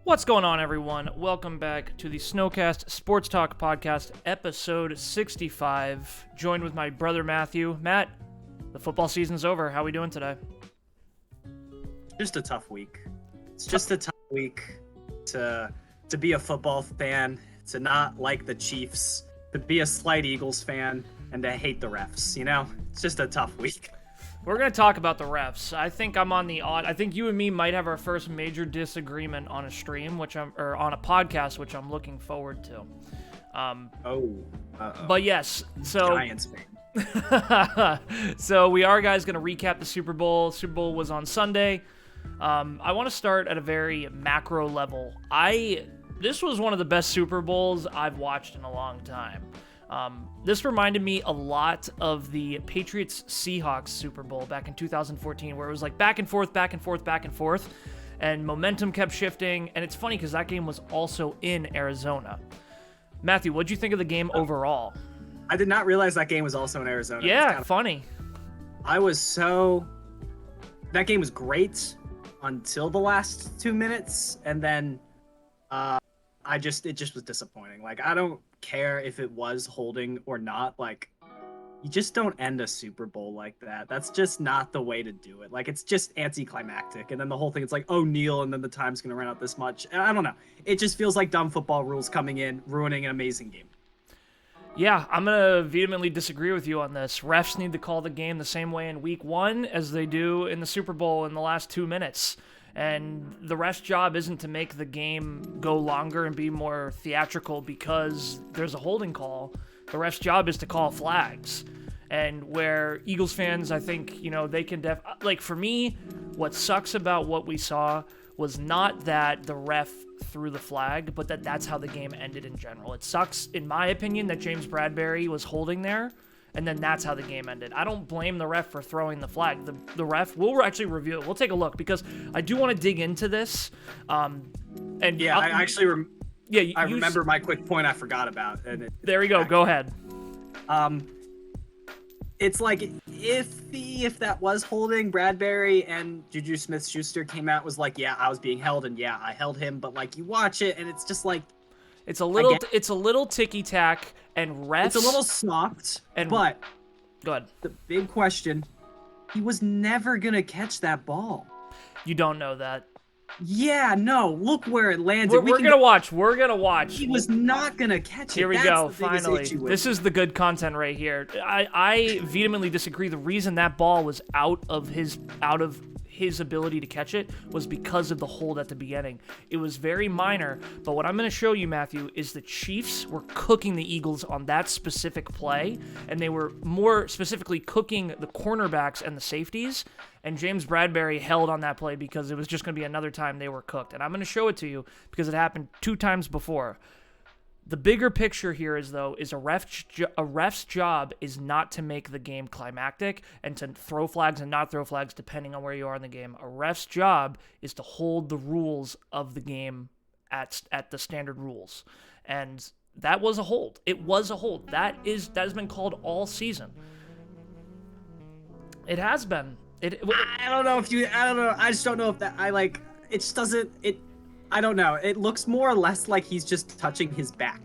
What's going on, everyone? Welcome back to the Snowcast Sports Talk Podcast, episode 65. Joined with my brother Matthew. Matt, the football season's over. How are we doing today? Just a tough week. It's just a tough week to be a football fan, to not like the Chiefs, to be a slight Eagles fan, and to hate the refs. You know, it's just a tough week. We're going to talk about the refs. I think I'm on the odd. I think you and me might have our first major disagreement on a stream, or on a podcast, which I'm looking forward to. But yes, so Giants fan. So we are, guys, going to recap the Super Bowl. Super Bowl was on Sunday. I want to start at a very macro level. This was one of the best Super Bowls I've watched in a long time. This reminded me a lot of the Patriots-Seahawks Super Bowl back in 2014, where it was like back and forth, and momentum kept shifting. And it's funny because that game was also in Arizona. Matthew, what'd you think of the game overall? I did not realize that game was also in Arizona. Yeah, funny. That game was great until the last 2 minutes, and then it just was disappointing. Like, I don't care if it was holding or not. Like, you just don't end a Super Bowl like that. That's just not the way to do it. Like, it's just anticlimactic, and then the whole thing, it's like, oh, kneel, and then the time's gonna run out this much. And I don't know. It just feels like dumb football rules coming in, ruining an amazing game. Yeah, I'm going to vehemently disagree with you on this. Refs need to call the game the same way in week 1 as they do in the Super Bowl in the last 2 minutes. And the ref's job isn't to make the game go longer and be more theatrical because there's a holding call. The ref's job is to call flags. And where Eagles fans, I think, they can for me, what sucks about what we saw was not that the ref threw the flag, but that's how the game ended in general. It sucks, in my opinion, that James Bradbury was holding there, and then that's how the game ended. I don't blame the ref for throwing the flag. The ref, we'll actually review it. We'll take a look, because I do want to dig into this. I remember my quick point I forgot about. There we go. Go ahead. It's like, if that was holding, Bradbury and Juju Smith-Schuster came out, was like, yeah, I was being held, and yeah, I held him, but like, you watch it and it's just like, it's a little ticky-tack, and refs, it's a little soft, but go ahead. The big question, he was never gonna catch that ball. You don't know that. Yeah, no, look where it landed. We're gonna watch. He was not gonna catch it. Here we go, finally. This is the good content right here. I vehemently disagree. The reason that ball was out of his ability to catch it was because of the hold at the beginning. It was very minor, but what I'm going to show you, Matthew, is the Chiefs were cooking the Eagles on that specific play, and they were more specifically cooking the cornerbacks and the safeties, and James Bradbury held on that play because it was just going to be another time they were cooked. And I'm going to show it to you because it happened 2 times before. The bigger picture here is a ref's job is not to make the game climactic and to throw flags and not throw flags depending on where you are in the game. A ref's job is to hold the rules of the game at the standard rules. And that was a hold. It was a hold. That has been called all season. It has been. I don't know. I just don't know if that, it just doesn't, I don't know. It looks more or less like he's just touching his back,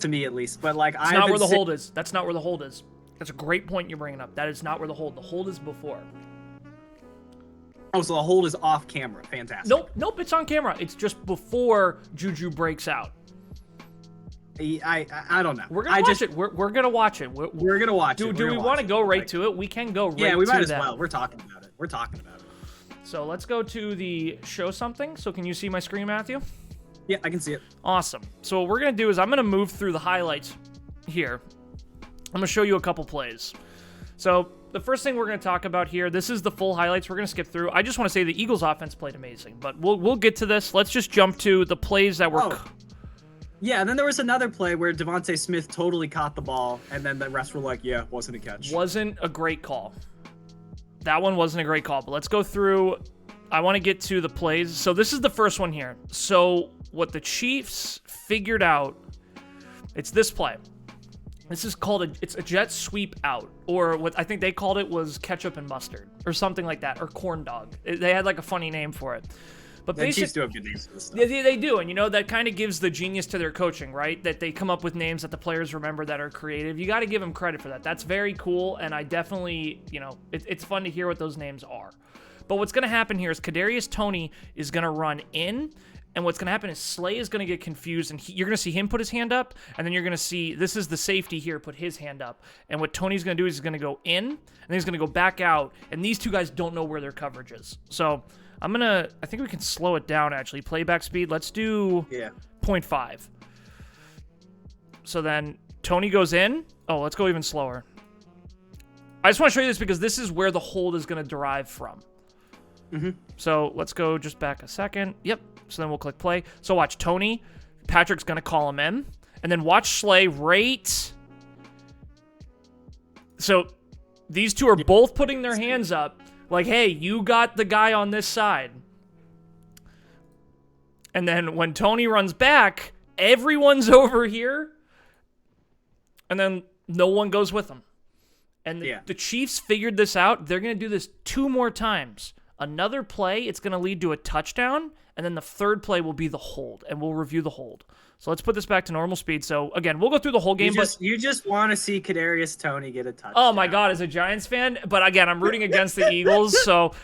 to me at least. But like, that's not where the hold is. That's not where the hold is. That's a great point you're bringing up. That is not where the hold. The hold is before. Oh, so the hold is off camera. Fantastic. Nope. It's on camera. It's just before Juju breaks out. I don't know. We're gonna watch it. We're gonna watch it. We're gonna watch it. Do we want to go right to it? We can go right to that. Yeah, we might as well. We're talking about it. So let's go to the show something. So can you see my screen, Matthew? Yeah, I can see it. Awesome. So what we're going to do is I'm going to move through the highlights here. I'm going to show you a couple plays. So the first thing we're going to talk about here, this is the full highlights. We're going to skip through. I just want to say the Eagles offense played amazing, but we'll get to this. Let's just jump to the plays that were... Yeah, and then there was another play where Devontae Smith totally caught the ball, and then the refs were like, yeah, wasn't a catch. Wasn't a great call. That one wasn't a great call, but let's go through. I want to get to the plays. So this is the first one here. So what the Chiefs figured out, it's this play. This is called it's a jet sweep out, or what I think they called it was ketchup and mustard, or something like that, or corn dog. They had like a funny name for it. But the Chiefs do have good names for this stuff. They do, and that kind of gives the genius to their coaching, right? That they come up with names that the players remember that are creative. You got to give them credit for that. That's very cool, and I definitely, it's fun to hear what those names are. But what's going to happen here is Kadarius Toney is going to run in, and what's going to happen is Slay is going to get confused, and you're going to see him put his hand up, and then you're going to see, this is the safety here, put his hand up. And what Tony's going to do is he's going to go in, and then he's going to go back out, and these two guys don't know where their coverage is. So I think we can slow it down, actually. Playback speed, let's do 0.5. So then Tony goes in. Oh, let's go even slower. I just want to show you this because this is where the hold is going to derive from. So let's go just back a second. Yep. So then we'll click play. So watch Tony. Patrick's going to call him in. And then watch Slay right. So these two are both putting their hands up. Like, hey, you got the guy on this side. And then when Tony runs back, everyone's over here. And then no one goes with him. And the Chiefs figured this out. They're going to do this 2 more times. Another play, it's going to lead to a touchdown. And then the third play will be the hold. And we'll review the hold. So let's put this back to normal speed. So, again, we'll go through the whole game. You just want to see Kadarius Toney get a touchdown. Oh, my God, as a Giants fan. But, again, I'm rooting against the Eagles. So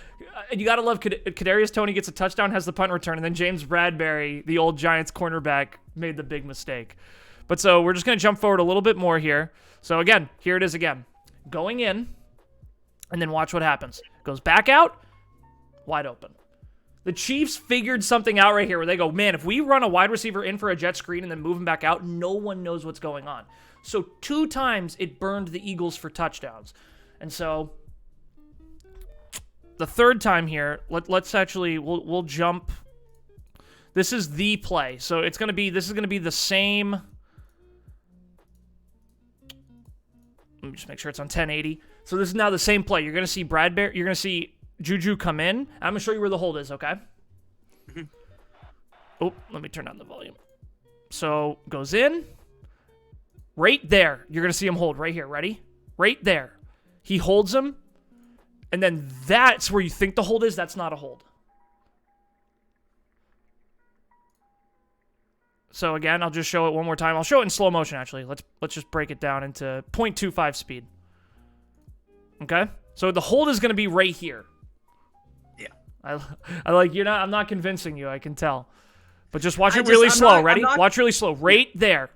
you got to love Kadarius Toney gets a touchdown, has the punt return. And then James Bradberry, the old Giants cornerback, made the big mistake. But so we're just going to jump forward a little bit more here. So, again, here it is again. Going in. And then watch what happens. Goes back out. Wide open. The Chiefs figured something out right here where they go, man, if we run a wide receiver in for a jet screen and then move him back out, no one knows what's going on. So 2 times it burned the Eagles for touchdowns. And so the third time here, let's actually, we'll jump. This is the play. So this is going to be the same. Let me just make sure it's on 1080. So this is now the same play. You're going to see Bradberry, you're going to see Juju come in. I'm going to show you where the hold is, okay? Oh, let me turn down the volume. So, goes in. Right there. You're going to see him hold right here. Ready? Right there. He holds him. And then that's where you think the hold is. That's not a hold. So, again, I'll just show it one more time. I'll show it in slow motion, actually. Let's just break it down into 0.25 speed. Okay? So, the hold is going to be right here. I like you're not. I'm not convincing you. I can tell, but just watch it really slow. Ready? Watch really slow. Right there,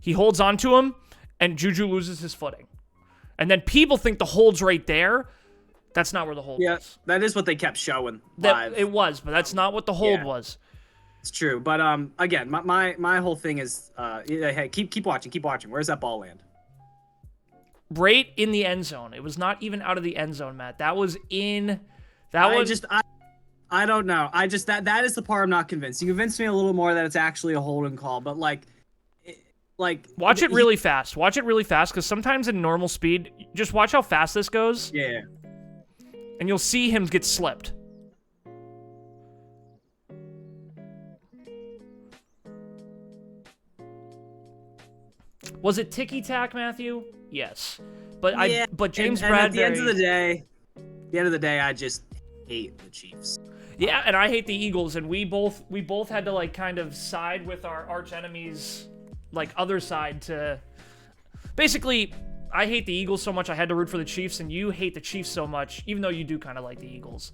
he holds onto him, and Juju loses his footing, and then people think the hold's right there. That's not where the hold is. That is what they kept showing live. It was, but that's not what the hold was. It's true, but again, my whole thing is hey, keep watching. Where's that ball land? Right in the end zone. It was not even out of the end zone, Matt. That was in. I don't know. That is the part I'm not convinced. You convinced me a liting more that it's actually a holding call, but like watch it really fast. Watch it really fast because sometimes in normal speed, just watch how fast this goes. Yeah. And you'll see him get slipped. Was it ticky-tack, Matthew? Yes. But James Bradberry. At the end of the day, I just hate the Chiefs. Yeah, and I hate the Eagles, and we both had to like kind of side with our arch enemies, like other side to. Basically, I hate the Eagles so much I had to root for the Chiefs, and you hate the Chiefs so much, even though you do kind of like the Eagles.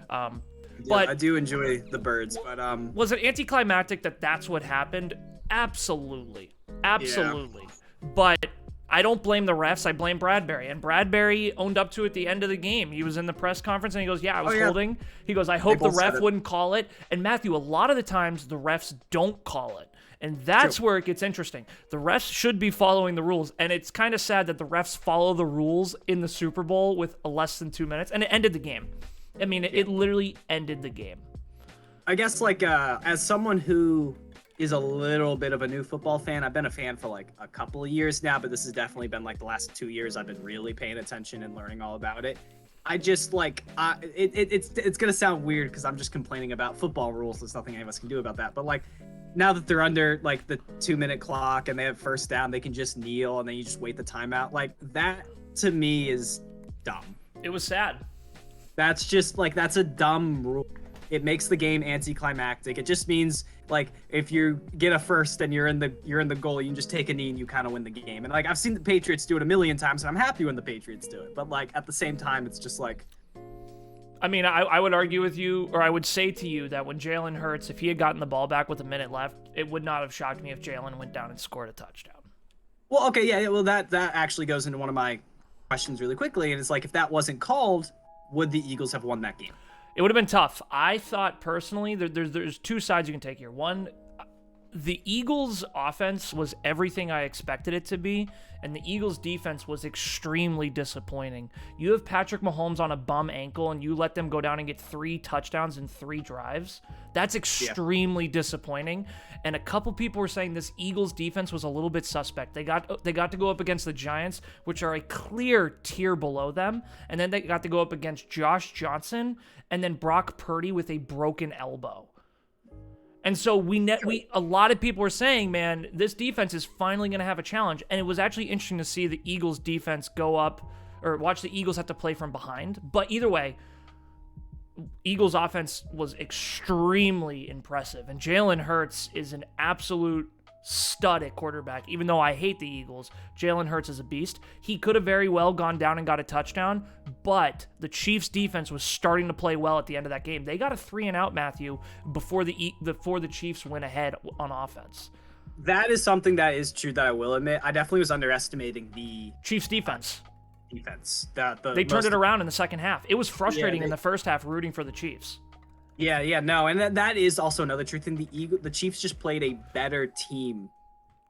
But I do enjoy the birds, but was it anticlimactic that that's what happened? Absolutely. Yeah. But I don't blame the refs. I blame Bradberry. And Bradberry owned up to it at the end of the game. He was in the press conference and he goes, yeah, I was holding. He goes, I hope the ref wouldn't call it. And Matthew, a lot of the times the refs don't call it. And that's where it gets interesting. The refs should be following the rules. And it's kind of sad that the refs follow the rules in the Super Bowl with less than 2 minutes. And it ended the game. I mean, it literally ended the game. I guess, like, as someone who is a little bit of a new football fan. I've been a fan for like a couple of years now, but this has definitely been like the last 2 years I've been really paying attention and learning all about it. I just like, it's gonna sound weird because I'm just complaining about football rules. There's nothing any of us can do about that. But like, now that they're under like the 2-minute clock and they have first down, they can just kneel and then you just wait the timeout. Like that to me is dumb. It was sad. That's just like, that's a dumb rule. It makes the game anticlimactic. It just means like if you get a first and you're in the goal, you can just take a knee and you kind of win the game. And like I've seen the Patriots do it a million times, and I'm happy when the Patriots do it. But like at the same time, it's just like. I mean, I would argue with you, or I would say to you that when Jalen Hurts, if he had gotten the ball back with a minute left, it would not have shocked me if Jalen went down and scored a touchdown. Well, okay, yeah, well that actually goes into one of my questions really quickly, and it's like if that wasn't called, would the Eagles have won that game? It would have been tough. I thought personally, there's two sides you can take here. One, the Eagles' offense was everything I expected it to be, and the Eagles' defense was extremely disappointing. You have Patrick Mahomes on a bum ankle, and you let them go down and get 3 touchdowns in 3 drives. That's extremely disappointing. And a couple people were saying this Eagles' defense was a little bit suspect. They got to go up against the Giants, which are a clear tier below them, and then they got to go up against Josh Johnson and then Brock Purdy with a broken elbow. And so a lot of people were saying, man, this defense is finally going to have a challenge. And it was actually interesting to see the Eagles defense go up, or watch the Eagles have to play from behind. But either way, Eagles offense was extremely impressive. And Jalen Hurts is an absolute stud at quarterback. Even though I hate the Eagles, Jalen Hurts is a beast. He could have very well gone down and got a touchdown, but the Chiefs defense was starting to play well at the end of that game. They got a 3-and-out, Matthew, before the Chiefs went ahead on offense. That is something that is true that I will admit. I definitely was underestimating the Chiefs defense. They turned it around in the second half. It was frustrating in the first half rooting for the Chiefs. Yeah, no, and that is also another true thing. The Chiefs just played a better team,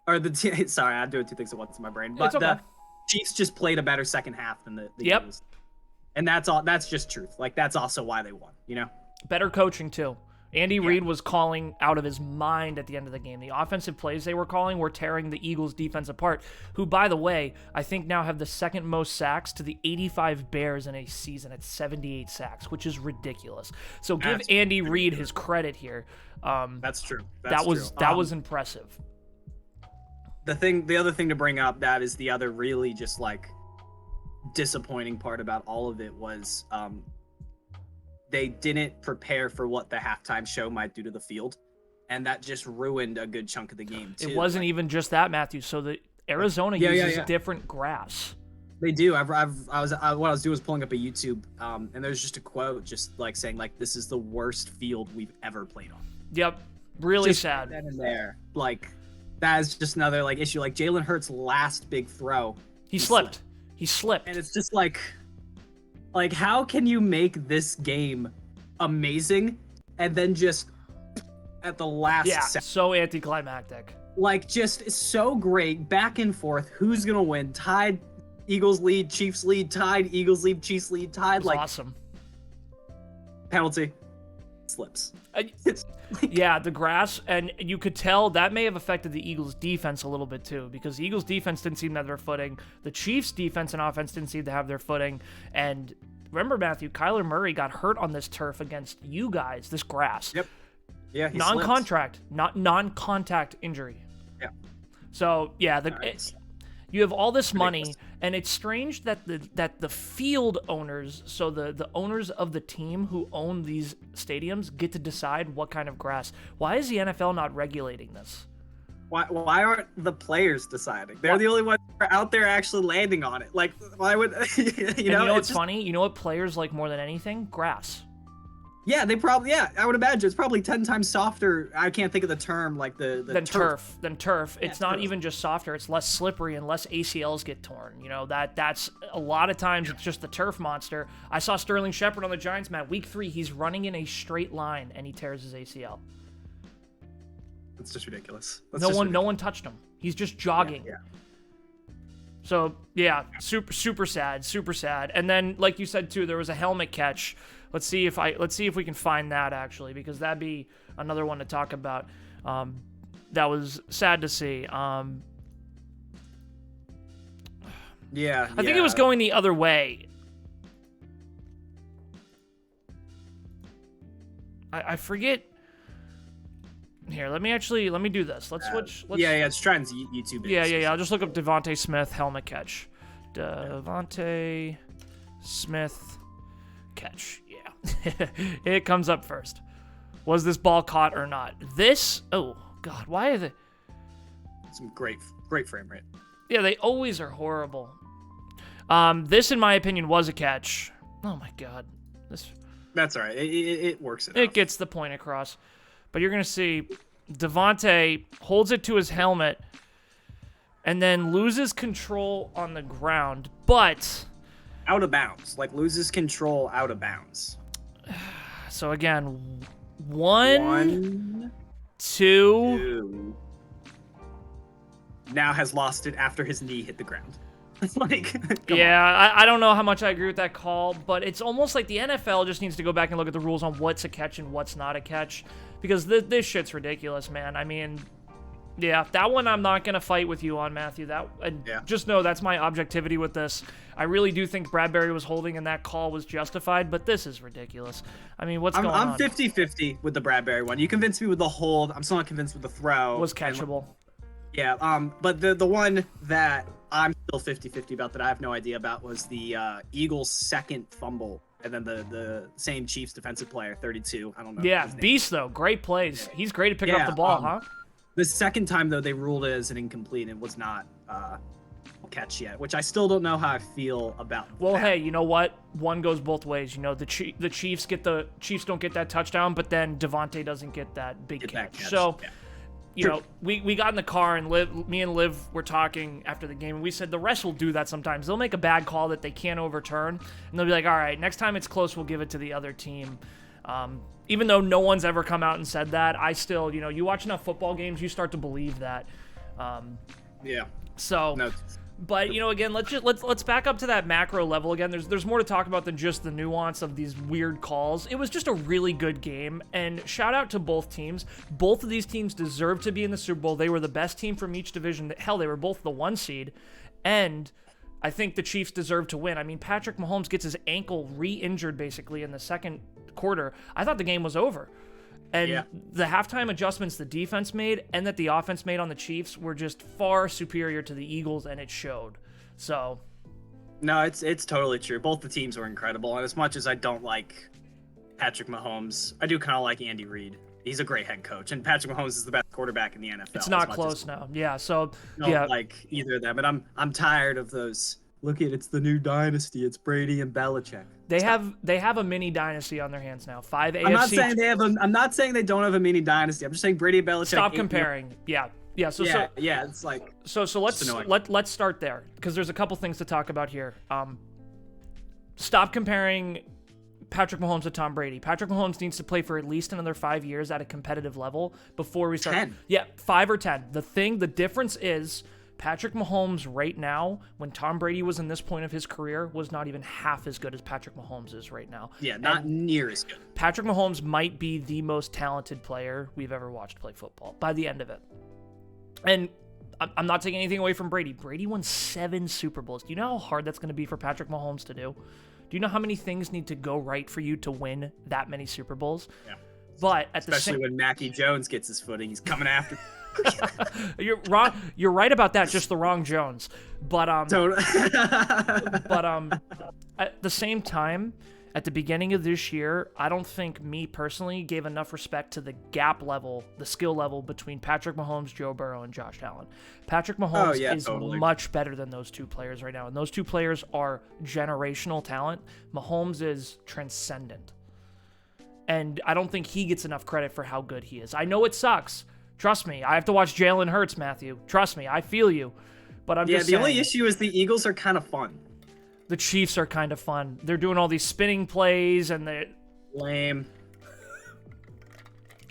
or sorry, I'm doing 2 things at once in my brain. But okay. The Chiefs just played a better second half than the Eagles. And that's all. That's just truth. Like that's also why they won. You know, better coaching too. Andy Reid was calling out of his mind at the end of the game. The offensive plays they were calling were tearing the Eagles' defense apart, who, by the way, I think now have the second most sacks to the 85 Bears in a season at 78 sacks, which is ridiculous. So give Andy Reid his credit here. That's true. That was impressive. The other thing to bring up that is the other really just like disappointing part about all of it was they didn't prepare for what the halftime show might do to the field, and that just ruined a good chunk of the game too. It wasn't even just that, Matthew. So the Arizona uses different grass. They do. What I was doing was pulling up a YouTube, and there's just a quote just like saying like this is the worst field we've ever played on. Yep, really just sad. Then and there, like that is just another like issue. Like Jalen Hurts' last big throw, he slipped. He slipped, and it's just like how can you make this game amazing and then just at the last second, so anticlimactic. Like just so great, back and forth, who's gonna win? Tied, Eagles lead, Chiefs lead, tied, Eagles lead, Chiefs lead, tied. Like awesome. Penalty, slips. Yeah, the grass, and you could tell that may have affected the Eagles' defense a little bit too, because the Eagles' defense didn't seem to have their footing. The Chiefs' defense and offense didn't seem to have their footing. And remember, Matthew, Kyler Murray got hurt on this turf against you guys, this grass. Yep. Yeah, he non-contact, not non-contact injury. Yeah. So yeah, you have all this money, and it's strange that the field owners, so the owners of the team who own these stadiums, get to decide what kind of grass. Why is the NFL not regulating this? Why aren't the players deciding? They're the only ones who are out there actually landing on it. Like, why would you know what's funny? You know what players like more than anything? Grass. Yeah, I would imagine it's probably 10 times softer. I can't think of the term, like the turf. Than turf. Yeah, it's not even just softer, it's less slippery and less ACLs get torn. You know, that's a lot of times it's just the turf monster. I saw Sterling Shepard on the Giants, Matt, week 3, he's running in a straight line and he tears his ACL. That's just ridiculous. No one touched him. He's just jogging. Yeah. So yeah, super sad. And then, like you said too, there was a helmet catch. Let's see if we can find that actually, because that'd be another one to talk about. That was sad to see. I think it was going the other way. I forget. Here, let me do this. Let's switch. Let's try and YouTube it. Yeah. I'll just look up Devontae Smith helmet catch. Devontae Smith catch. Yeah. It comes up first. Was this ball caught or not? This, oh God, why are they? Some great frame rate. Yeah, they always are horrible. This, in my opinion, was a catch. Oh my God, this. That's all right. It works enough. It gets the point across. But you're gonna see Devontae holds it to his helmet and then loses control on the ground, but out of bounds. Like loses control out of bounds. So again, one, two. Now has lost it after his knee hit the ground. Like, yeah, I don't know how much I agree with that call, but it's almost like the NFL just needs to go back and look at the rules on what's a catch and what's not a catch, because this shit's ridiculous, man. I mean, yeah, that one I'm not gonna fight with you on, Matthew. Just know that's my objectivity with this. I really do think Bradbury was holding and that call was justified, but this is ridiculous. I mean, what's going on? I'm 50-50 with the Bradbury one. You convinced me with the hold. I'm still not convinced with the throw. Was catchable. Yeah, but the one that I'm still 50-50 about that I have no idea about was the Eagles' second fumble, and then the same Chiefs defensive player, 32. I don't know. Yeah, beast though. Great plays. He's great at picking up the ball, huh? The second time though, they ruled it as an incomplete and was not a catch yet, which I still don't know how I feel about. Well, that. hey, you know what? One goes both ways. You know, the Chiefs don't get that touchdown, but then Devontae doesn't get that big catch. So. Yeah. You know, we got in the car and me and Liv were talking after the game, and we said the refs will do that sometimes. They'll make a bad call that they can't overturn, and they'll be like, all right, next time it's close, we'll give it to the other team. Even though no one's ever come out and said that, I still, you know, you watch enough football games, you start to believe that. Yeah. So... No. But, you know, again, let's back up to that macro level again. There's more to talk about than just the nuance of these weird calls. It was just a really good game, and shout out to both teams. Both of these teams deserve to be in the Super Bowl. They were the best team from each division. Hell, they were both the 1 seed, and I think the Chiefs deserve to win. I mean, Patrick Mahomes gets his ankle re-injured basically in the second quarter. I thought the game was over. And the halftime adjustments the defense made and that the offense made on the Chiefs were just far superior to the Eagles, and it showed. So, no, it's totally true. Both the teams were incredible, and as much as I don't like Patrick Mahomes, I do kind of like Andy Reid. He's a great head coach, and Patrick Mahomes is the best quarterback in the NFL. It's not close now. Yeah, so don't like either of them, but I'm tired of those. Look at it's the new dynasty. It's Brady and Belichick. They have a mini dynasty on their hands now. 5 AFC. I'm not saying they don't have a mini dynasty. I'm just saying Brady and Belichick. Stop comparing. Yeah. So it's like so let's start there, because there's a couple things to talk about here. Stop comparing Patrick Mahomes to Tom Brady. Patrick Mahomes needs to play for at least another 5 years at a competitive level before we start. 10. Yeah, 5 or 10. The difference is Patrick Mahomes right now, when Tom Brady was in this point of his career, was not even half as good as Patrick Mahomes is right now. Yeah, not near as good. Patrick Mahomes might be the most talented player we've ever watched play football by the end of it. And I'm not taking anything away from Brady. Brady won 7 Super Bowls. Do you know how hard that's going to be for Patrick Mahomes to do? Do you know how many things need to go right for you to win that many Super Bowls? Yeah. But especially when Mackie Jones gets his footing, he's coming after. You're wrong. You're right about that. Just the wrong Jones. But at the same time, at the beginning of this year, I don't think me personally gave enough respect to the gap level, the skill level between Patrick Mahomes, Joe Burrow, and Josh Allen. Patrick Mahomes is much better than those two players right now, and those two players are generational talent. Mahomes is transcendent, and I don't think he gets enough credit for how good he is. I know it sucks. Trust me, I have to watch Jalen Hurts, Matthew. Trust me, I feel you. But I'm just saying, only issue is the Eagles are kind of fun. The Chiefs are kind of fun. They're doing all these spinning plays, and they're lame.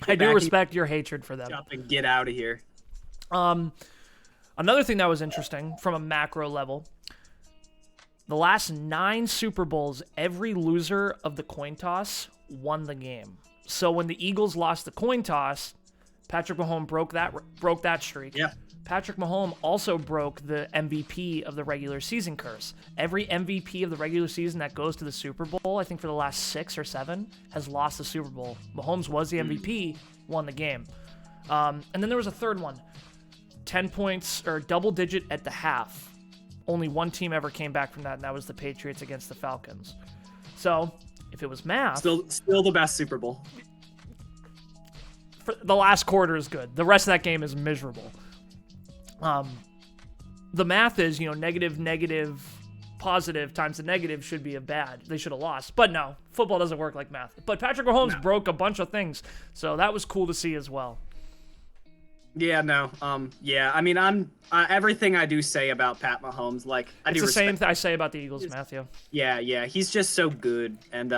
I do respect your hatred for them. Jump and get out of here. Another thing that was interesting from a macro level, the last 9 Super Bowls, every loser of the coin toss won the game. So when the Eagles lost the coin toss, Patrick Mahomes broke that streak. Yeah. Patrick Mahomes also broke the MVP of the regular season curse. Every MVP of the regular season that goes to the Super Bowl, I think for the last 6 or 7, has lost the Super Bowl. Mahomes was the MVP, won the game. And then there was a third one. 10 points or double digit at the half. Only one team ever came back from that, and that was the Patriots against the Falcons. So, if it was math... Still the best Super Bowl. the last quarter is good. The rest of that game is miserable. The math is, negative, positive times the negative should be a bad. They should have lost. But no, football doesn't work like math. But Patrick Mahomes broke a bunch of things, so that was cool to see as well. Yeah, no. Yeah, I mean, I'm everything I do say about Pat Mahomes, like It's the same thing I say about the Eagles, Matthew. Yeah, he's just so good, and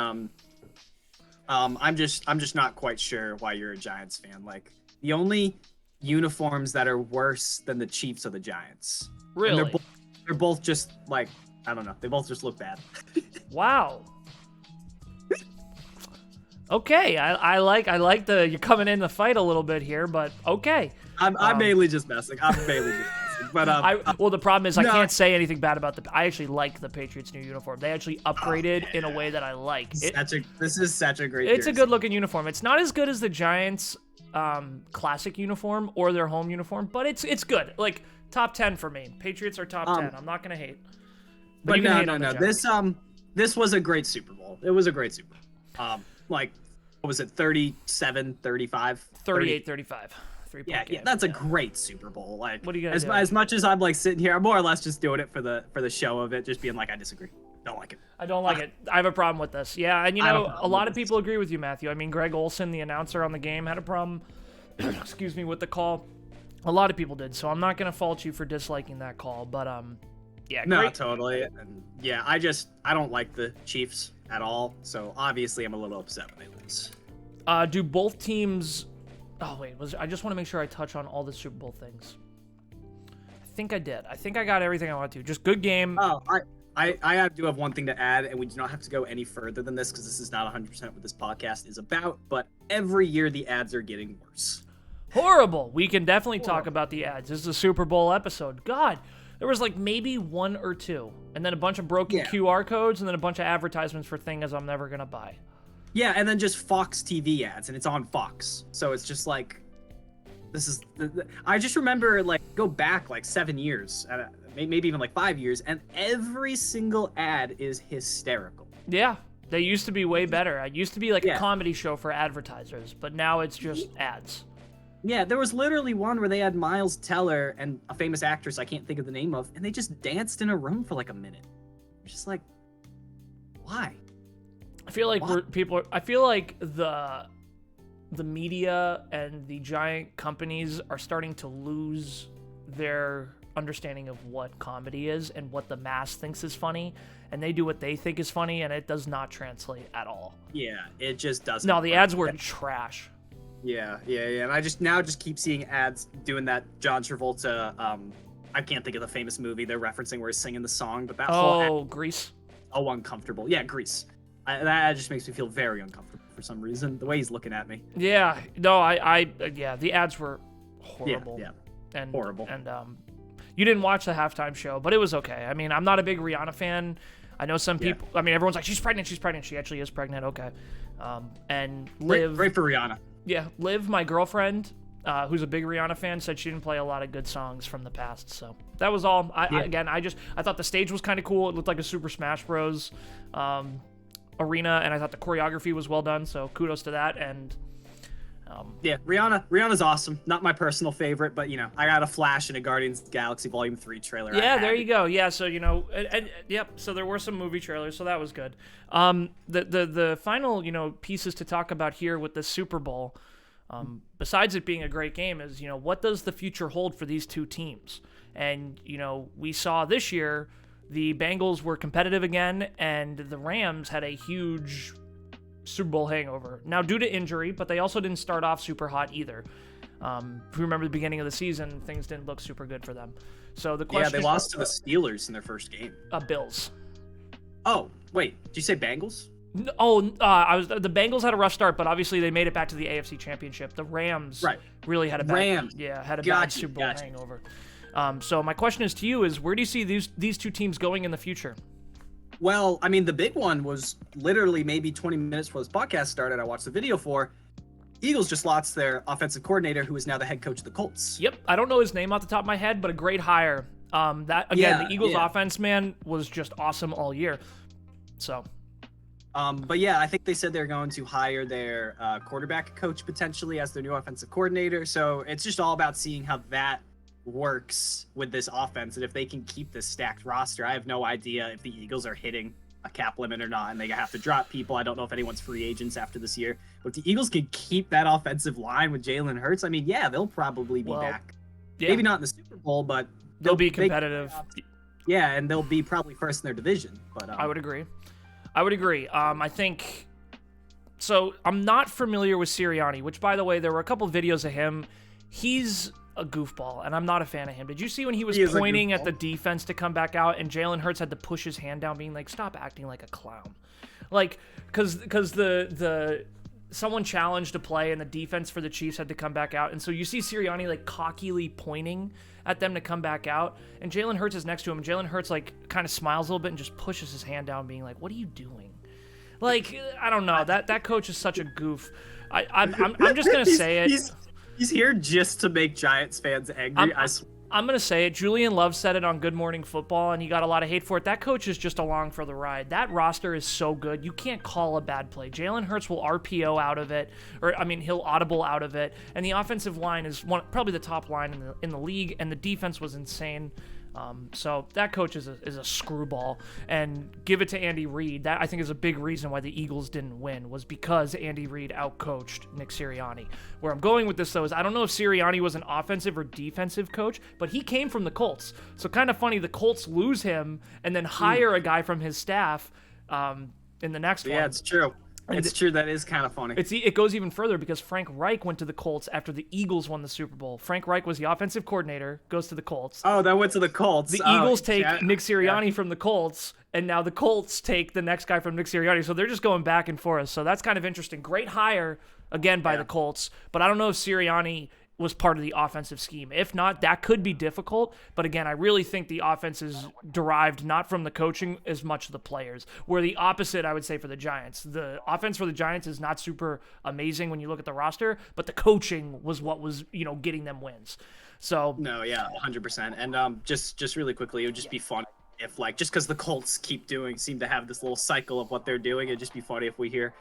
I'm just not quite sure why you're a Giants fan. Like, the only uniforms that are worse than the Chiefs are the Giants. Really? And they're both just like, I don't know. They both just look bad. Wow. Okay, I like you're coming in the fight a little bit here, but okay. I'm mainly just messing. But well, the problem is I can't say anything bad about I actually like the Patriots' new uniform. They actually upgraded in a way that I like. This is such a great. It's a good looking uniform. It's not as good as the Giants' classic uniform or their home uniform, but it's good. Like top 10 for me. Patriots are top 10. I'm not gonna hate. But no. This was a great Super Bowl. It was a great Super Bowl. Like, what was it? 37, 35, 38, 35. Yeah, that's a great Super Bowl. Like, what are you gonna do? As much as I'm like sitting here, I'm more or less just doing it for the show of it, just being like, I disagree, don't like it. I don't like it. I have a problem with this. Yeah, and a lot of people agree with you, Matthew. I mean, Greg Olson, the announcer on the game, had a problem. Excuse me, with the call. A lot of people did, so I'm not gonna fault you for disliking that call. But yeah, no, great. Totally. And yeah, I don't like the Chiefs at all. So obviously, I'm a little upset when they lose. Do both teams? Oh wait, I just want to make sure I touch on all the Super Bowl things. I think I did. I think I got everything I wanted to. Just good game. Oh, I do have one thing to add, and we do not have to go any further than this because this is not 100% what this podcast is about. But every year the ads are getting worse. Horrible. We can definitely talk about the ads. This is a Super Bowl episode. God, there was like maybe one or two, and then a bunch of broken QR codes, and then a bunch of advertisements for things I'm never gonna buy. Yeah, and then just Fox TV ads, and it's on Fox. So it's just like, this is. I just remember, like, go back like 7 years, maybe even like 5 years, and every single ad is hysterical. Yeah, they used to be way better. It used to be like a comedy show for advertisers, but now it's just ads. Yeah, there was literally one where they had Miles Teller and a famous actress I can't think of the name of, and they just danced in a room for like a minute. Just like, why? I feel like I feel like the media and the giant companies are starting to lose their understanding of what comedy is and what the mass thinks is funny, and they do what they think is funny, and it does not translate at all. Yeah, it just doesn't. No, the ads were trash. Yeah, and I just keep seeing ads doing that John Travolta. I can't think of the famous movie they're referencing where he's singing the song, but that whole ad, Grease. Oh, uncomfortable. Yeah, Grease. That just makes me feel very uncomfortable for some reason. The way he's looking at me. Yeah, no, yeah, the ads were horrible. Yeah, and horrible. And you didn't watch the halftime show, but it was okay. I mean, I'm not a big Rihanna fan. I know some people. I mean, everyone's like, she's pregnant. She actually is pregnant. Okay. And Liv. Great for Rihanna. Yeah, Liv, my girlfriend, who's a big Rihanna fan, said she didn't play a lot of good songs from the past. So that was all. I thought the stage was kind of cool. It looked like a Super Smash Bros. Arena, and I thought the choreography was well done. So kudos to that. And Rihanna's awesome. Not my personal favorite, but I got a Flash in a Guardians of the Galaxy Volume 3 trailer. Yeah, there you go. Yeah, so yep. So there were some movie trailers, so that was good. The final pieces to talk about here with the Super Bowl, besides it being a great game, is what does the future hold for these two teams? And we saw this year the Bengals were competitive again, and the Rams had a huge Super Bowl hangover. Now, due to injury, but they also didn't start off super hot either. If you remember the beginning of the season, things didn't look super good for them. So the question, they lost to the Steelers in their first game. Bills. Oh, wait, did you say Bengals? The Bengals had a rough start, but obviously they made it back to the AFC Championship. The Rams really had a bad Super Bowl hangover. So my question is to you is, where do you see these two teams going in the future? Well, I mean, the big one was literally maybe 20 minutes before this podcast started. I watched the video for Eagles just lost their offensive coordinator, who is now the head coach of the Colts. Yep. I don't know his name off the top of my head, but a great hire. The Eagles offense, man, was just awesome all year. So. But yeah, I think they said they're going to hire their quarterback coach potentially as their new offensive coordinator. So it's just all about seeing how that works with this offense, and if they can keep this stacked roster. I have no idea if the Eagles are hitting a cap limit or not, and they have to drop people. I don't know if anyone's free agents after this year. But if the Eagles can keep that offensive line with Jalen Hurts, I mean, yeah, they'll probably be back. Yeah. Maybe not in the Super Bowl, but they'll be competitive. Yeah, and they'll be probably first in their division. But I would agree. I think so. I'm not familiar with Sirianni, which, by the way, there were a couple videos of him. He's a goofball, and I'm not a fan of him. Did you see when he was pointing at the defense to come back out, and Jalen Hurts had to push his hand down, being like, "Stop acting like a clown," like because the someone challenged a play, and the defense for the Chiefs had to come back out, and so you see Sirianni like cockily pointing at them to come back out, and Jalen Hurts is next to him, and Jalen Hurts like kind of smiles a little bit and just pushes his hand down, being like, "What are you doing?" Like, I don't know. That coach is such a goof. I'm just gonna say it. He's here just to make Giants fans angry. I'm going to say it. Julian Love said it on Good Morning Football, and he got a lot of hate for it. That coach is just along for the ride. That roster is so good. You can't call a bad play. Jalen Hurts will RPO out of it, he'll audible out of it. And the offensive line is probably the top line in the league, and the defense was insane. So that coach is a screwball, and give it to Andy Reid. That I think is a big reason why the Eagles didn't win, was because Andy Reid outcoached Nick Sirianni. Where I'm going with this though is I don't know if Sirianni was an offensive or defensive coach, but he came from the Colts. So kind of funny, the Colts lose him and then hire a guy from his staff in the next one. Yeah, it's true. It's true. That is kind of funny. It goes even further because Frank Reich went to the Colts after the Eagles won the Super Bowl. Frank Reich was the offensive coordinator, goes to the Colts. Oh, that went to the Colts. The Eagles take Nick Sirianni from the Colts, and now the Colts take the next guy from Nick Sirianni. So they're just going back and forth. So that's kind of interesting. Great hire, again, by the Colts. But I don't know if Sirianni was part of the offensive scheme. If not, that could be difficult. But again, I really think the offense is derived not from the coaching as much the players. Where the opposite, I would say, for the Giants. The offense for the Giants is not super amazing when you look at the roster, but the coaching was what was, getting them wins. So no, yeah, 100%. And just really quickly, it would just be fun if just because the Colts seem to have this little cycle of what they're doing, it'd just be funny if we hear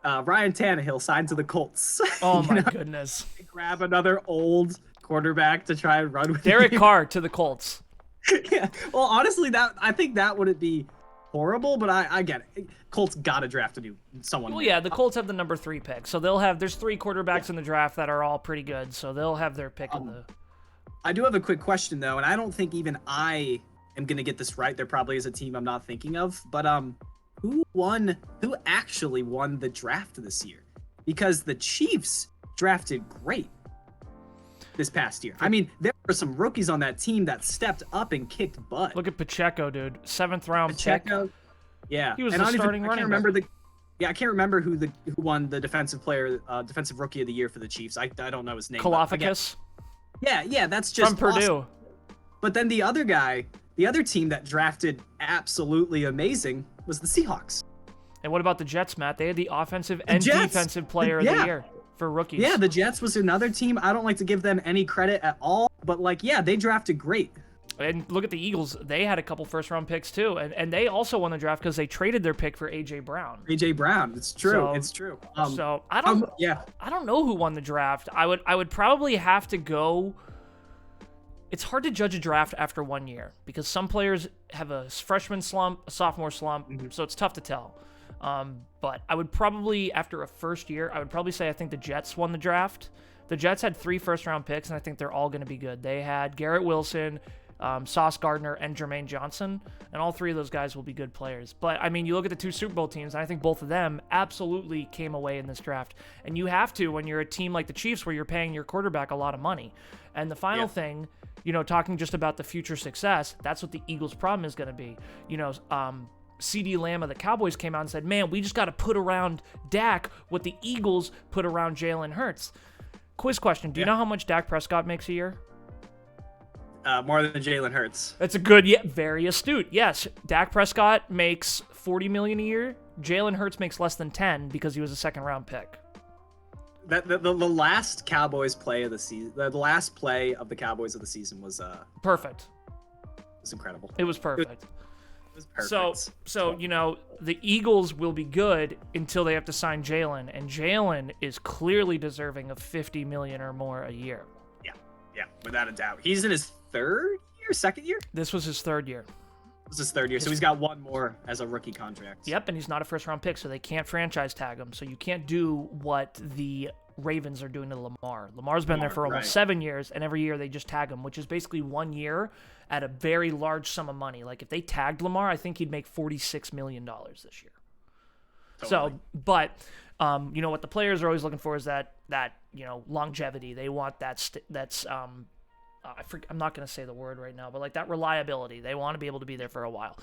Ryan Tannehill signed to the Colts. Oh my goodness! Grab another old quarterback to try and run with. Derek Carr to the Colts. Yeah. Well, honestly, I think that wouldn't be horrible, but I get it. Colts gotta draft someone. Well, yeah, the Colts have the number 3 pick, so there's 3 quarterbacks in the draft that are all pretty good, so they'll have their pick in the. I do have a quick question though, and I don't think even I am gonna get this right. There probably is a team I'm not thinking of, but who actually won the draft this year? Because the Chiefs drafted great this past year. I mean, there were some rookies on that team that stepped up and kicked butt. Look at Pacheco, dude. 7th round Pacheco, pick. Yeah. He was the starting running back. I can't remember who won the defensive rookie of the year for the Chiefs. I don't know his name. Kalafakis. Yeah, that's just from Purdue. Awesome. But then the other team that drafted absolutely amazing was the Seahawks. And what about the Jets, Matt? They had the offensive and defensive player of the year for rookies. Yeah, the Jets was another team. I don't like to give them any credit at all, but they drafted great. And look at the Eagles. They had a couple first-round picks, too. And they also won the draft because they traded their pick for A.J. Brown. A.J. Brown. It's true. It's true. So I don't know who won the draft. I would probably have to go. It's hard to judge a draft after 1 year because some players have a freshman slump, a sophomore slump, so it's tough to tell. But I would probably, after a first year, say I think the Jets won the draft. The Jets had 3 first-round picks, and I think they're all going to be good. They had Garrett Wilson, Sauce Gardner, and Jermaine Johnson, and all 3 of those guys will be good players. But, I mean, you look at the 2 Super Bowl teams, and I think both of them absolutely came away in this draft. And you have to when you're a team like the Chiefs where you're paying your quarterback a lot of money. And the final thing, talking just about the future success, that's what the Eagles' problem is going to be. CD Lamb of the Cowboys came out and said, man, we just got to put around Dak what the Eagles put around Jalen Hurts. Quiz question. Do you know how much Dak Prescott makes a year? More than Jalen Hurts. That's a good, very astute. Yes, Dak Prescott makes $40 million a year. Jalen Hurts makes less than 10 because he was a second-round pick. The last Cowboys play of the season, the last play of the Cowboys of the season was perfect. It was incredible. It was perfect. It was perfect. So the Eagles will be good until they have to sign Jalen, and Jalen is clearly deserving of $50 million or more a year. Yeah, without a doubt. He's in his second year. This was his third year. This is his third year, so he's got one more as a rookie contract. Yep, and he's not a first-round pick, so they can't franchise tag him. So you can't do what the Ravens are doing to Lamar. Lamar's been there for almost 7 years, and every year they just tag him, which is basically 1 year at a very large sum of money. Like if they tagged Lamar, I think he'd make $46 million this year. Totally. So, but what the players are always looking for is that longevity. They want I'm not going to say the word right now, but like that reliability. They want to be able to be there for a while.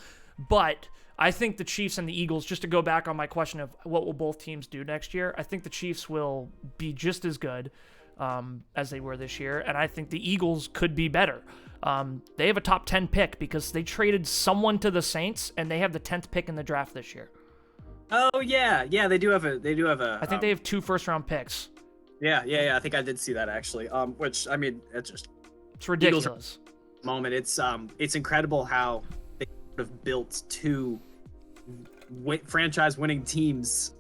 But I think the Chiefs and the Eagles, just to go back on my question of what will both teams do next year, I think the Chiefs will be just as good as they were this year, and I think the Eagles could be better. They have a top 10 pick because they traded someone to the Saints, and they have the 10th pick in the draft this year. Oh yeah, they do have a. I think they have 2 first-round picks. Yeah. I think I did see that actually. Which I mean, It's ridiculous. Moment. It's incredible how they sort of built 2 franchise-winning teams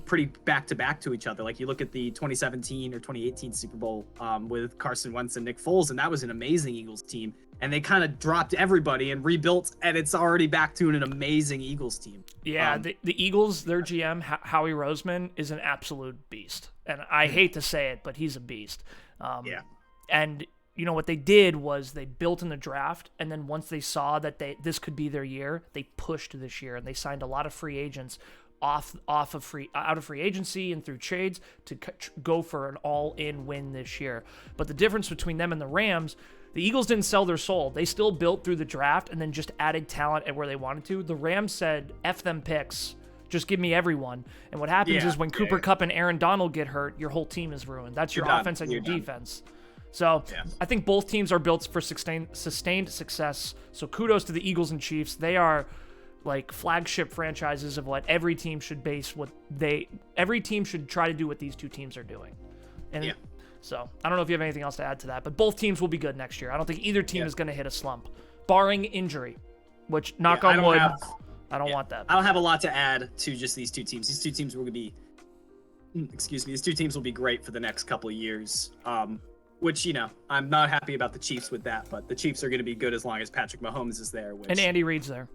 pretty back-to-back to each other. Like you look at the 2017 or 2018 Super Bowl with Carson Wentz and Nick Foles, and that was an amazing Eagles team. And they kind of dropped everybody and rebuilt, and it's already back to an amazing Eagles team. Yeah, the Eagles, their GM, Howie Roseman, is an absolute beast. And I hate to say it, but he's a beast. And what they did was they built in the draft, and then once they saw that this could be their year, they pushed this year, and they signed a lot of free agents out of free agency and through trades to go for an all-in win this year. But the difference between them and the Rams, the Eagles didn't sell their soul. They still built through the draft and then just added talent at where they wanted to. The Rams said, F them picks. Just give me everyone. And what happens is when Cooper Kupp and Aaron Donald get hurt, your whole team is ruined. That's your offense and your defense. So I think both teams are built for sustained success. So kudos to the Eagles and Chiefs. They are like flagship franchises of what every team should every team should try to do what these 2 teams are doing. And so I don't know if you have anything else to add to that, but both teams will be good next year. I don't think either team is going to hit a slump, barring injury, which knock on wood, I don't want that. I don't have a lot to add to just these 2 teams. These 2 teams will be, these 2 teams will be great for the next couple of years. Which, I'm not happy about the Chiefs with that, but the Chiefs are going to be good as long as Patrick Mahomes is there. And Andy Reid's there.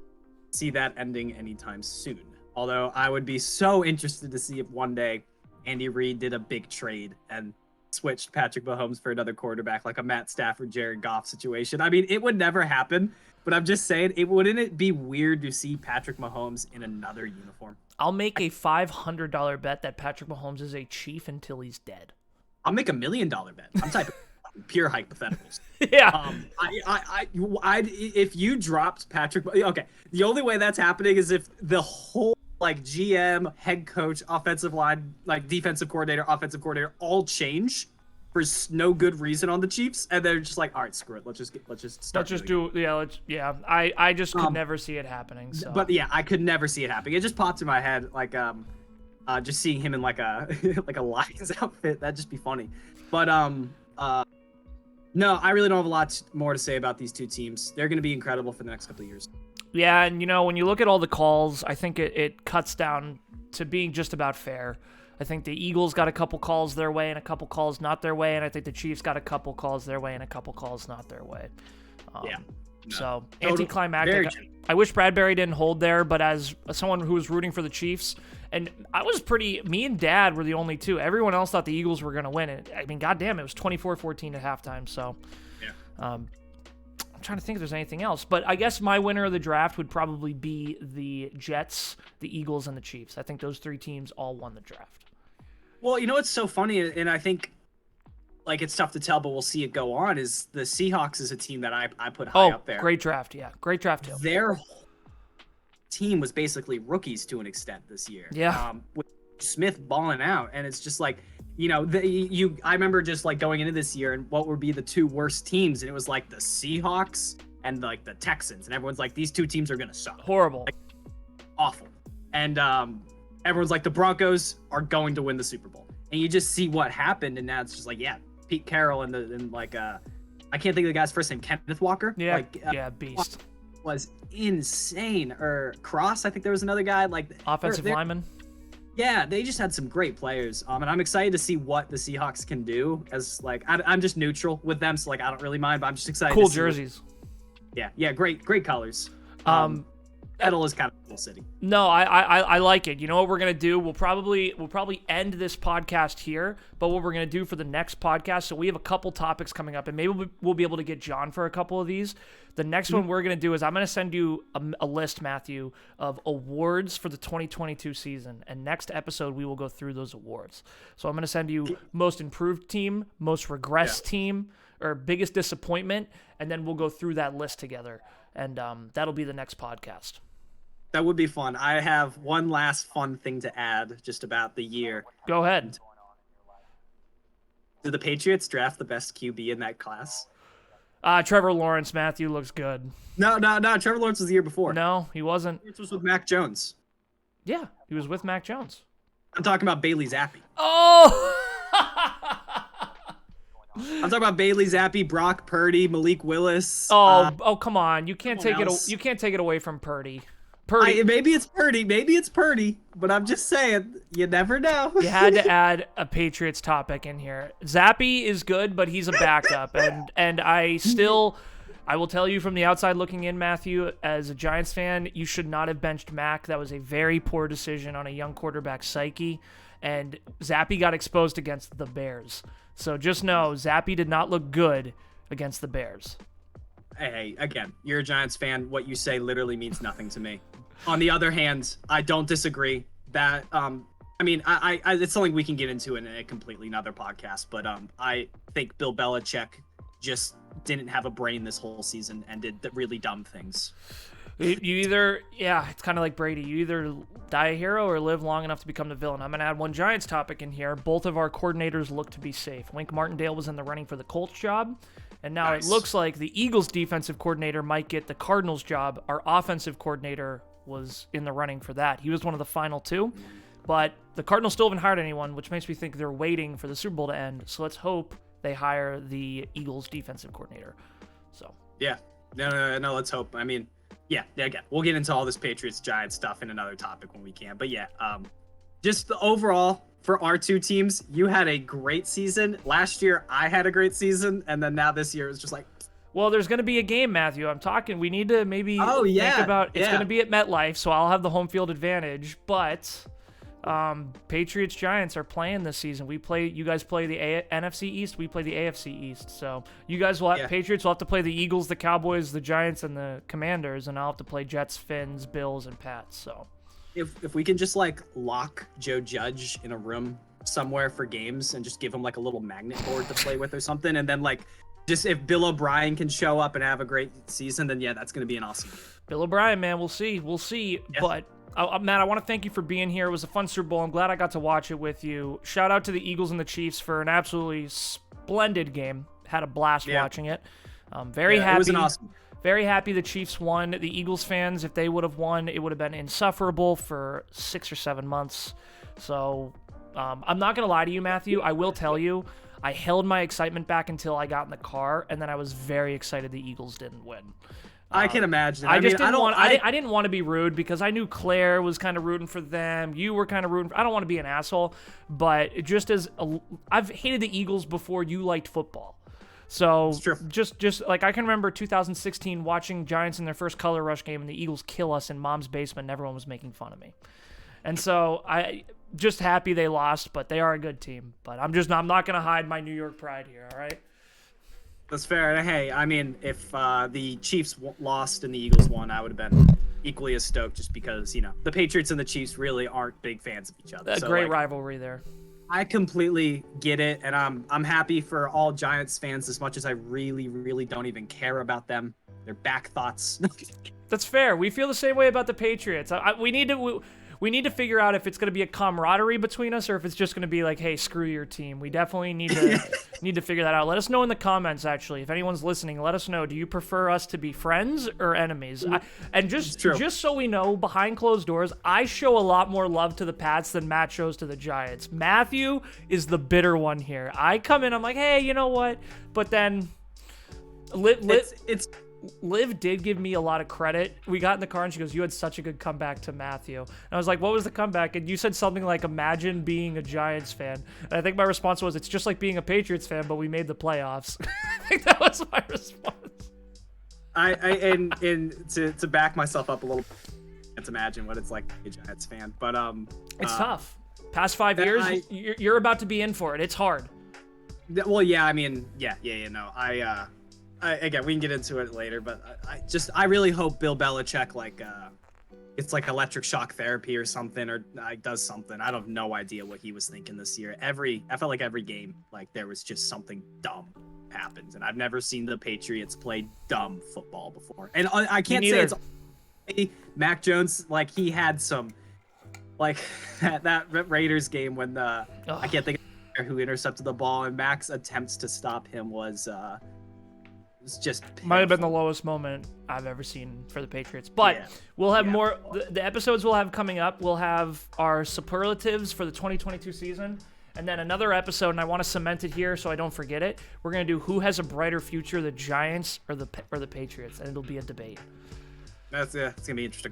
See that ending anytime soon. Although I would be so interested to see if one day Andy Reid did a big trade and switched Patrick Mahomes for another quarterback, like a Matt Stafford, Jared Goff situation. I mean, it would never happen, but I'm just saying, wouldn't it be weird to see Patrick Mahomes in another uniform? I'll make a $500 bet that Patrick Mahomes is a Chief until he's dead. I'll make $1 million bet. I'm typing pure hypotheticals. Yeah. If you dropped Patrick, okay. The only way that's happening is if the whole GM, head coach, offensive line, defensive coordinator, offensive coordinator all change for no good reason on the Chiefs, and they're just like, all right, screw it. Let's just I just could never see it happening. So. But yeah, I could never see it happening. It just popped in my head just seeing him in like a Lions outfit, that'd just be funny. But no, I really don't have a lot more to say about these 2 teams. They're going to be incredible for the next couple of years. Yeah, and when you look at all the calls, I think it cuts down to being just about fair. I think the Eagles got a couple calls their way and a couple calls not their way, and I think the Chiefs got a couple calls their way and a couple calls not their way. So anticlimactic. I wish Bradbury didn't hold there, but as someone who was rooting for the Chiefs, and me and Dad were the only 2. Everyone else thought the Eagles were going to win it. I mean, goddamn, it was 24-14 at halftime. So, I'm trying to think if there's anything else, but I guess my winner of the draft would probably be the Jets, the Eagles, and the Chiefs. I think those 3 teams all won the draft. Well, what's so funny, and I think it's tough to tell, but we'll see it go on, is the Seahawks is a team that I put high up there. Great draft. Yeah, great draft too. Their team was basically rookies to an extent this year. Yeah. With Smith balling out, and it's just like, I remember just going into this year and what would be the 2 worst teams, and it was the Seahawks and the Texans, and everyone's like, these 2 teams are gonna suck. Horrible. Awful. And everyone's like, the Broncos are going to win the Super Bowl. And you just see what happened, and now it's just Pete Carroll and I can't think of the guy's first name, Kenneth Walker. Yeah, beast. was insane. Or Cross, I think there was another guy like Offensive lineman. Yeah, they just had some great players. And I'm excited to see what the Seahawks can do. As like, I'm just neutral with them, so like I don't really mind. But I'm just excited. Cool to see jerseys. Yeah, great colors. Seattle is kind of a cool city. No, I like it. You know what we're gonna do? We'll probably end this podcast here. But what we're gonna do for the next podcast? So we have a couple topics coming up, and maybe we'll be able to get John for a couple of these. The next one we're gonna do is I'm gonna send you a list, Matthew, of awards for the 2022 season, and next episode we will go through those awards. So I'm gonna send you most improved team, most regressed team, or biggest disappointment, and then we'll go through that list together, and that'll be the next podcast. That would be fun. I have one last fun thing to add just about the year. Go ahead. Did the Patriots draft the best QB in that class? Trevor Lawrence, Matthew, looks good. No. Trevor Lawrence was the year before. No, he wasn't. It was with Mac Jones. Yeah, he was with Mac Jones. I'm talking about Bailey Zappi. Oh! I'm talking about Bailey Zappi, Brock Purdy, Malik Willis. Oh, come on! You can't take else. You can't take it away from Purdy. Maybe it's Purdy, but I'm just saying, you never know. You had to add a Patriots topic in here. Zappi is good, but he's a backup, and I will tell you from the outside looking in, Matthew, as a Giants fan, you should not have benched Mac. That was a very poor decision on a young quarterback's psyche, and Zappi got exposed against the Bears. So just know, Zappi did not look good against the Bears. Hey, again, you're a Giants fan. What you say literally means nothing to me. On the other hand, I don't disagree that, I mean, I it's something we can get into in a completely another podcast, but I think Bill Belichick just didn't have a brain this whole season and did really dumb things. You either, it's kind of like Brady. You either die a hero or live long enough to become the villain. I'm going to add one Giants topic in here. Both of our coordinators look to be safe. Wink Martindale was in the running for the Colts job, and now It looks like the Eagles defensive coordinator might get the Cardinals job. Our offensive coordinator was in the running for that. He was one of the final two, but the Cardinals still haven't hired anyone, which makes me think they're waiting for the Super Bowl to end. So let's hope they hire the Eagles defensive coordinator. So yeah, no, let's hope. I mean, yeah, again, we'll get into all this Patriots-Giants stuff in another topic when we can. But yeah, just the overall for our two teams, you had a great season. Last year, I had a great season, and then now this year it's just like. Well, there's going to be a game, Matthew. I'm talking. We need to maybe think about. It's going to be at MetLife, so I'll have the home field advantage. But Patriots Giants are playing this season. You guys play the NFC East. We play the AFC East. So you guys will Patriots will have to play the Eagles, the Cowboys, the Giants, and the Commanders, and I'll have to play Jets, Finns, Bills, and Pats. So if we can just like lock Joe Judge in a room somewhere for games and just give him like a little magnet board to play with or something, and then like. Just if Bill O'Brien can show up and have a great season, then yeah, that's going to be an awesome game. Bill O'Brien, man, we'll see. Yeah. But, Matt, I want to thank you for being here. It was a fun Super Bowl. I'm glad I got to watch it with you. Shout out to the Eagles and the Chiefs for an absolutely splendid game. Had a blast watching it. Very happy. It was an awesome. Very happy the Chiefs won. The Eagles fans, if they would have won, it would have been insufferable for 6 or 7 months. So I'm not going to lie to you, Matthew. I will tell you. I held my excitement back until I got in the car, and then I was very excited the Eagles didn't win. I can imagine. I didn't want to be rude because I knew Claire was kind of rooting for them. You were kind of rooting. I don't want to be an asshole, but I've hated the Eagles before you liked football. So just like I can remember 2016 watching Giants in their first Color Rush game, and the Eagles kill us in Mom's basement, and everyone was making fun of me. And so I just happy they lost, but they are a good team. But I'm not going to hide my New York pride here, all right? That's fair. And hey, I mean, if the Chiefs lost and the Eagles won, I would have been equally as stoked just because, the Patriots and the Chiefs really aren't big fans of each other. A great rivalry there. I completely get it, and I'm happy for all Giants fans as much as I really, really don't even care about them. Their back thoughts. That's fair. We feel the same way about the Patriots. We need to figure out if it's going to be a camaraderie between us or if it's just going to be like, hey, screw your team. We definitely need to figure that out. Let us know in the comments, actually. If anyone's listening, let us know. Do you prefer us to be friends or enemies? And just so we know, behind closed doors, I show a lot more love to the Pats than Matt shows to the Giants. Matthew is the bitter one here. I come in, I'm like, hey, you know what? But then... Liv did give me a lot of credit. We got in the car and she goes, "You had such a good comeback to Matthew." And I was like, "What was the comeback?" And you said something like, "Imagine being a Giants fan." And I think my response was, "It's just like being a Patriots fan, but we made the playoffs." I think that was my response. And to back myself up a little, can't imagine what it's like to be a Giants fan. But it's tough. Past 5 years, you're about to be in for it. It's hard. Well, yeah, I mean, no, again, we can get into it later, but I really hope Bill Belichick it's like electric shock therapy or something, or does something. I have no idea what he was thinking this year. I felt like every game, like there was just something dumb happens, and I've never seen the Patriots play dumb football before. And I can't say it's Mac Jones, like he had some, like that Raiders game when I can't think of who intercepted the ball, and Mac's attempts to stop him was just painful. Might have been the lowest moment I've ever seen for the Patriots. But we'll have more. The episodes we'll have coming up, we'll have our superlatives for the 2022 season. And then another episode, and I want to cement it here so I don't forget it. We're going to do who has a brighter future, the Giants or the Patriots, and it'll be a debate. It's going to be interesting.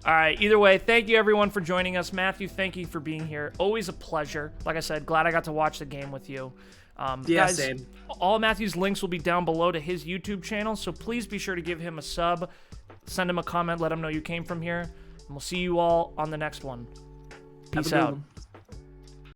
All right, either way, thank you everyone for joining us. Matthew, thank you for being here. Always a pleasure. Like I said, glad I got to watch the game with you. Guys, same. All of Matthew's links will be down below to his YouTube channel, so please be sure to give him a sub, send him a comment, let him know you came from here, and we'll see you all on the next one. Peace out.